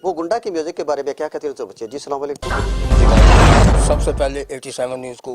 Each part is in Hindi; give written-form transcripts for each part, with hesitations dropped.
वो गुंडा की म्यूजिक के बारे में क्या कहते हैं तो बच्चे जी। अस्सलाम वालेकुम। सबसे पहले 87 न्यूज़ को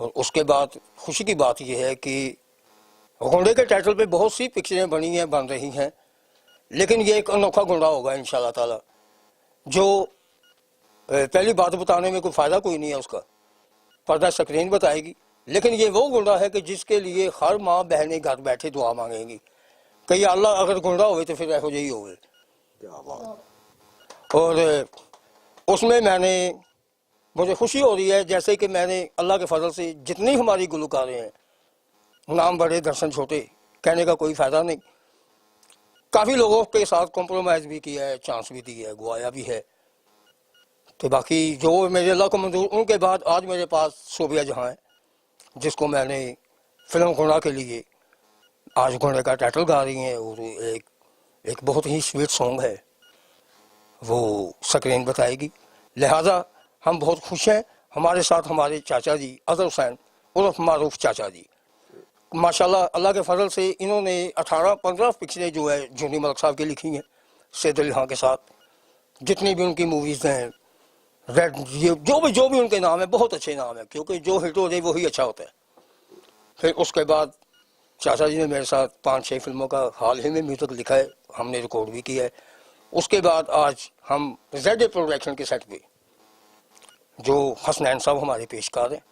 और उसके बाद खुशी की बात यह है कि गुंडे के टाइटल पे बहुत सी पिक्चरें बनी हैं, बन रही हैं, लेकिन ये एक अनोखा गुंडा होगा इंशाल्लाह ताला। जो पहली बात बताने में कोई फ़ायदा कोई नहीं है, उसका पर्दा स्क्रीन बताएगी, लेकिन ये वो गुंडा है कि जिसके लिए हर माँ बहनें घर बैठे दुआ मांगेंगी कि या अल्लाह अगर गुंडा हुए तो फिर ऐहो यही होवे। और उसमें मुझे खुशी हो रही है, जैसे कि मैंने अल्लाह के फजल से जितनी हमारी गुलकारें हैं, नाम बड़े दर्शन छोटे, कहने का कोई फ़ायदा नहीं, काफ़ी लोगों के साथ कॉम्प्रोमाइज़ भी किया है, चांस भी दिया है, गुआया भी है। तो बाकी जो मेरे अल्लाह को मंजूर, उनके बाद आज मेरे पास सोबिया जहाँ है, जिसको मैंने फिल्म गुंडा के लिए आज गुंडे का टाइटल गा रही हैं, और एक बहुत ही स्वीट सॉन्ग है, वो स्क्रीन बताएगी। लिहाजा हम बहुत खुश हैं। हमारे साथ हमारे चाचा जी अजहर हुसैन उर्फ मारूफ चाचा जी, माशाल्लाह अल्लाह के फजल से इन्होंने 18-15 पिक्चरें जो है जूनी मलिक साहब की लिखी हैं सैयद अली खां के साथ। जितनी भी उनकी मूवीज़ हैं, रेड, ये जो भी उनके नाम है, बहुत अच्छे नाम है, क्योंकि जो हिट हो जाए वही अच्छा होता है। फिर उसके बाद चाचा जी ने मेरे साथ 5-6 फिल्मों का हाल ही में म्यूजिक लिखा है, हमने रिकॉर्ड भी किया है। उसके बाद आज हम ज़ेड प्रोडक्शन के सेट पे, जो हसनैन साहब हमारे पेशकार हैं,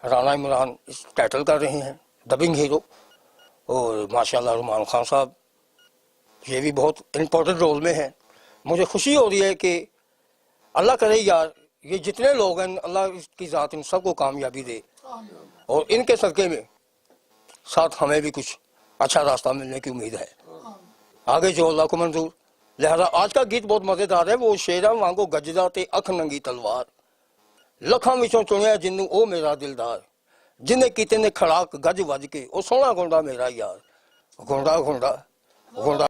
राना इमरान इस टाइटल कर रहे हैं, डबिंग हीरो, और माशाल्लाह रुमान खान साहब ये भी बहुत इम्पोर्टेंट रोल में हैं। मुझे खुशी हो रही है कि अल्लाह करे यार, ये जितने लोग हैं, अल्लाह की ज़ात इन सबको कामयाबी दे, और इनके सदक़े में साथ हमें भी कुछ अच्छा रास्ता मिलने की उम्मीद है आगे, जो अल्लाह को मंजूर। लिहाजा आज का गीत बहुत मज़ेदार है। वो शेरा वांगो गजदा ते अख नंगी तलवार, लखां विचों चुनिया जिन्नू ओ मेरा दिलदार, जिन्हें कीते ने खड़ाक गज वज के ओ सोहना गुंडा मेरा यार, गुंडा गुंडा गुंडा।